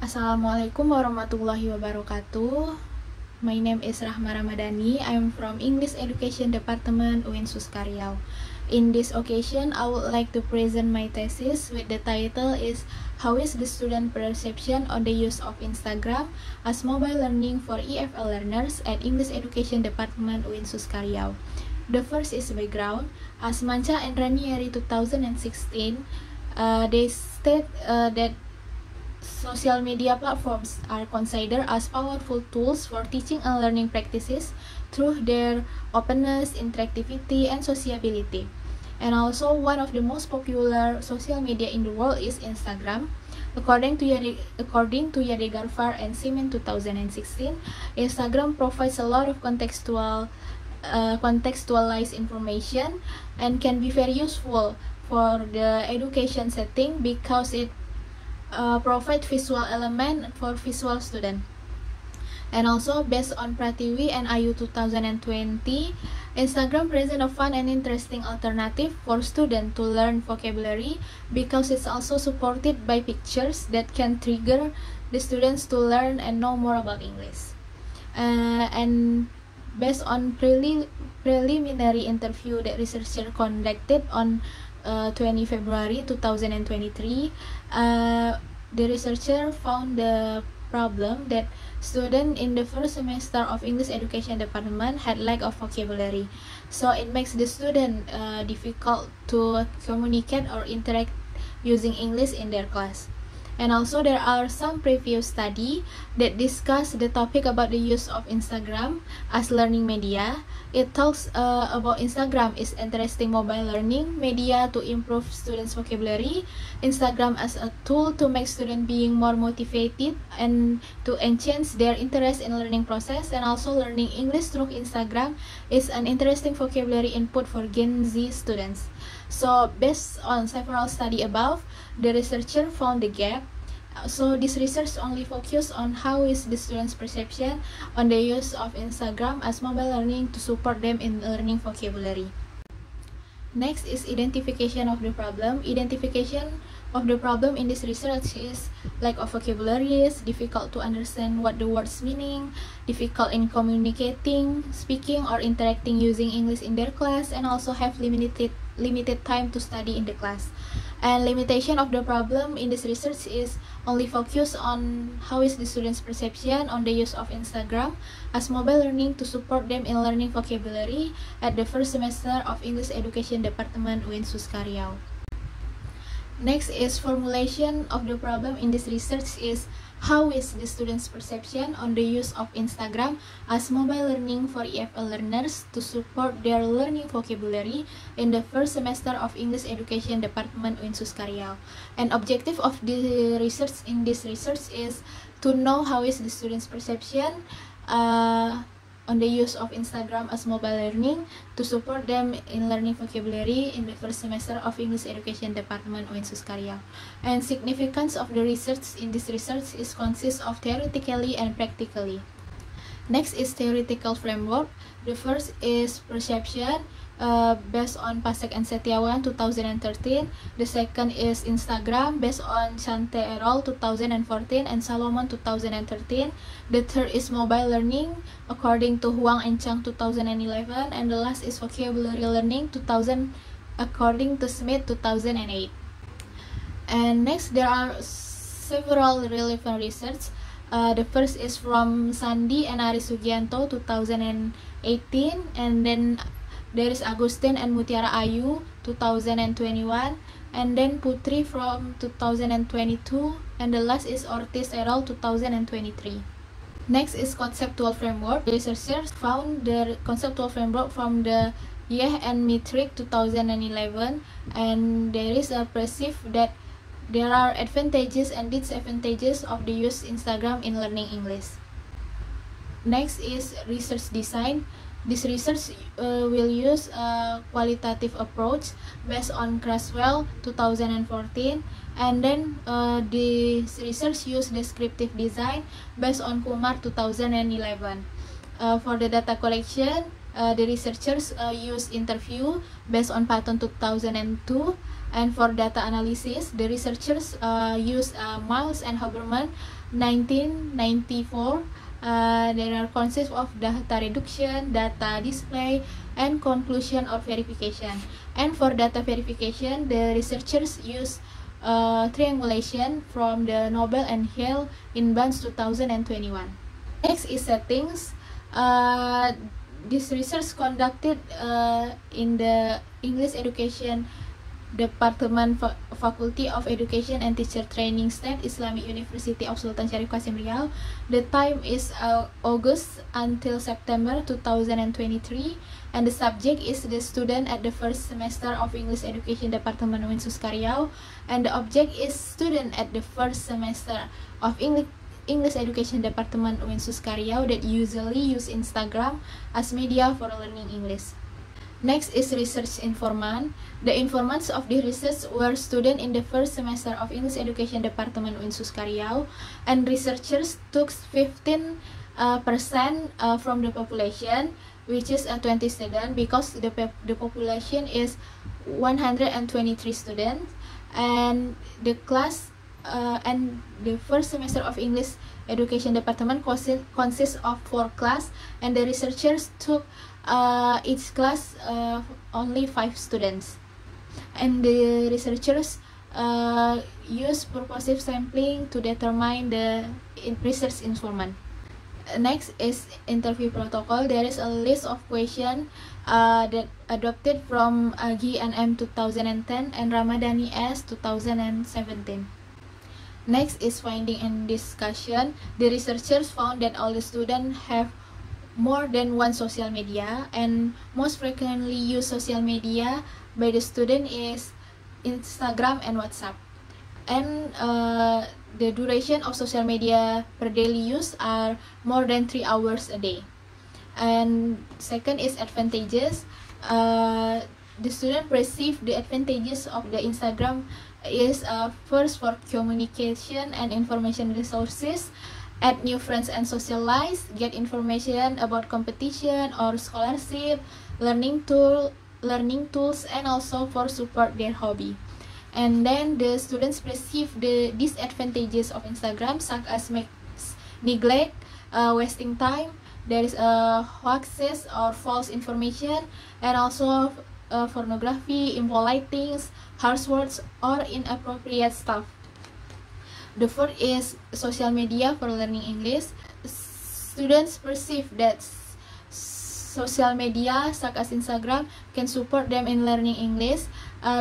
Assalamualaikum warahmatullahi wabarakatuh. My name is Rahma Ramadhani. I'm from English Education Department UIN Suskaryau. In this occasion, I would like to present my thesis with the title is How is the student perception on the use of Instagram as mobile learning for EFL learners at English Education Department UIN Suskaryau. The first is background. As Mancha and Ranieri 2016, they state that social media platforms are considered as powerful tools for teaching and learning practices through their openness, interactivity, and sociability. And also, one of the most popular social media in the world is Instagram. According to Yadi Garfar and Simen 2016, Instagram provides a lot of contextualized information and can be very useful for the education setting because it provide visual element for visual student. And also based on Prativi and IU 2020, Instagram present a fun and interesting alternative for students to learn vocabulary because it's also supported by pictures that can trigger the students to learn and know more about English. And based on preliminary interview that researcher conducted on 20 February 2023, the researcher found the problem that students in the first semester of English Education Department had lack of vocabulary. So it makes the student difficult to communicate or interact using English in their class. And also there are some previous study that discuss the topic about the use of Instagram as learning media. It talks about Instagram is interesting mobile learning media to improve students' vocabulary, Instagram as a tool to make students being more motivated and to enhance their interest in learning process, and also learning English through Instagram is an interesting vocabulary input for Gen Z students. So based on several studies above, the researcher found the gap. So this research only focused on how is the students' perception on the use of Instagram as mobile learning to support them in learning vocabulary. Next is identification of the problem. Identification of the problem in this research is lack of vocabularies, difficult to understand what the words meaning, difficult in communicating, speaking or interacting using English in their class, and also have limited time to study in the class. And limitation of the problem in this research is only focus on how is the students' perception on the use of Instagram as mobile learning to support them in learning vocabulary at the first semester of English Education Department UIN Suskaryau. Next is formulation of the problem in this research is how is the students' perception on the use of Instagram as mobile learning for EFL learners to support their learning vocabulary in the first semester of English Education Department UIN Suskaryau. An objective of the research in this research is to know how is the students' perception on the use of Instagram as mobile learning to support them in learning vocabulary in the first semester of English Education Department UIN Suskaryau. And significance of the research in this research is consists of theoretically and practically. Next is theoretical framework. The first is perception based on Pasek and Setiawan 2013. The second is Instagram based on Chante et al. 2014 and Salomon 2013. The third is mobile learning according to Huang and Chang 2011, and the last is vocabulary learning 2000 according to Smith 2008. And next there are several relevant research. The first is from Sandi and Ari Sugianto 2018, and then there is Agustin and Mutiara Ayu 2021, and then Putri from 2022, and the last is Ortiz et al. 2023. Next is conceptual framework. The researchers found the conceptual framework from the Yeh and Mitrick 2011, and there is a perceive that there are advantages and disadvantages of the use Instagram in learning English. Next is research design. This research will use a qualitative approach based on Creswell 2014, and then this research use descriptive design based on Kumar 2011. For the data collection, the researchers use interview based on Patton 2002, And for data analysis, the researchers use Miles and Huberman 1994. There are concepts of data reduction, data display, and conclusion or verification. And for data verification, the researchers use triangulation from the Nobel and Hale in Barnes 2021. Next is settings. This research conducted in the English Education Department, Faculty of Education and Teacher Training, State Islamic University of Sultan Syarif Qasim Riau. The time is August until September 2023, and the subject is the student at the first semester of English Education Department Unsuska Riau, and the object is student at the first semester of English Education Department Unsuska Riau that usually use Instagram as media for learning English. Next is research informant. The informants of the research were students in the first semester of English Education Department Unsuska Riau, and researchers took 15% from the population, which is 20 students, because the population is 123 students, and the class and the first semester of English Education Department consists of 4 classes, and the researchers took each class only 5 students, and the researchers use purposive sampling to determine the research informant. Next is interview protocol. There is a list of questions that adopted from GNM 2010 and Ramadhani S 2017. Next is finding and discussion. The researchers found that all the students have more than one social media, and most frequently used social media by the student is Instagram and WhatsApp. And the duration of social media per daily use are more than 3 hours a day. And second is advantages. The student perceive the advantages of the Instagram is first for communication and information resources, add new friends and socialize, get information about competition or scholarship, learning tools, and also for support their hobby. And then the students perceive the disadvantages of Instagram, such as neglect, wasting time, there is hoaxes or false information, and also pornography, impolite things, harsh words, or inappropriate stuff. The fourth is social media for learning English. Students perceive that social media such as Instagram can support them in learning English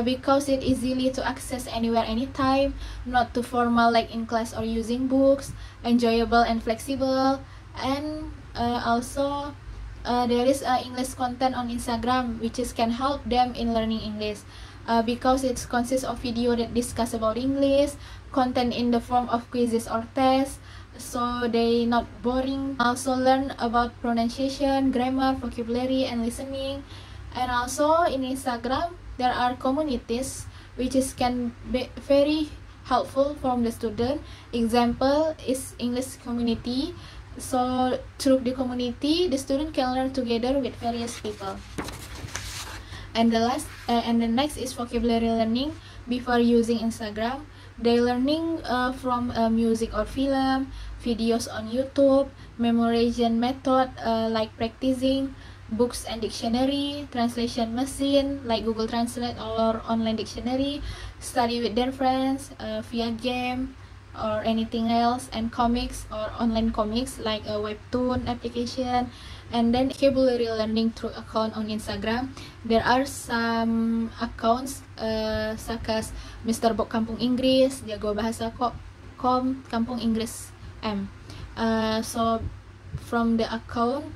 because it's easily to access anywhere, anytime, not too formal like in class or using books, enjoyable and flexible, and also there is English content on Instagram which can help them in learning English because it consists of video that discuss about English, content in the form of quizzes or tests, so they not boring. Also learn about pronunciation, grammar, vocabulary, and listening. And also in Instagram there are communities which can be very helpful from the student. Example is English community. So through the community, the student can learn together with various people. And the next is vocabulary learning. Before using Instagram, they learning from music or film, videos on YouTube, memorization method like practicing, books and dictionary, translation machine like Google Translate or online dictionary, study with their friends via game or anything else, and comics or online comics like a webtoon application. And then vocabulary learning through account on Instagram. There are some accounts such as Mr. Bob Kampung Inggris, Jago Bahasa Com, Kampung Inggris M. So from the account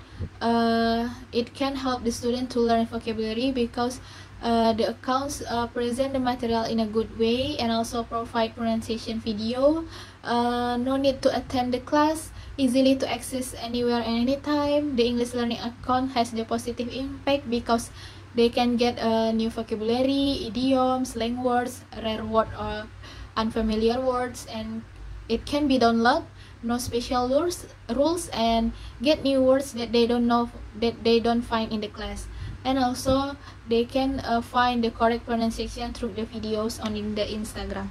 it can help the student to learn vocabulary because the accounts present the material in a good way and also provide pronunciation video. No need to attend the class, easily to access anywhere and anytime. The English learning account has the positive impact because they can get new vocabulary, idioms, slang words, rare word or unfamiliar words, and it can be downloaded, no special rules, and get new words that they don't know, that they don't find in the class. and also they can find the correct pronunciation through the videos on the Instagram.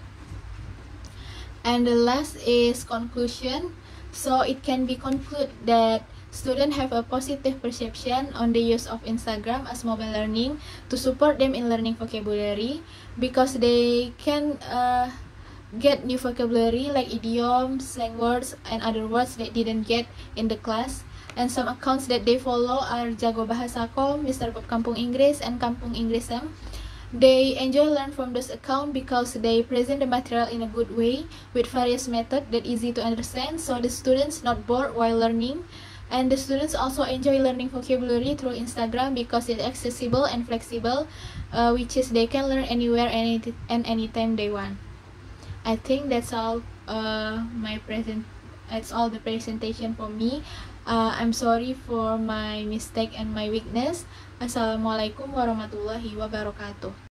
And the last is conclusion. So it can be concluded that students have a positive perception on the use of Instagram as mobile learning to support them in learning vocabulary, because they can get new vocabulary like idioms, slang words, and other words they didn't get in the class. And some accounts that they follow are Jago Bahasa.com, Mr. Bob Kampung Inggris, and Kampung Inggrism. They enjoy learn from those accounts because they present the material in a good way with various methods that easy to understand, so the students not bored while learning. And the students also enjoy learning vocabulary through Instagram because it's accessible and flexible, which is they can learn anywhere and anytime they want. I think that's all that's all the presentation for me. I'm sorry for my mistake and my weakness. Assalamualaikum warahmatullahi wabarakatuh.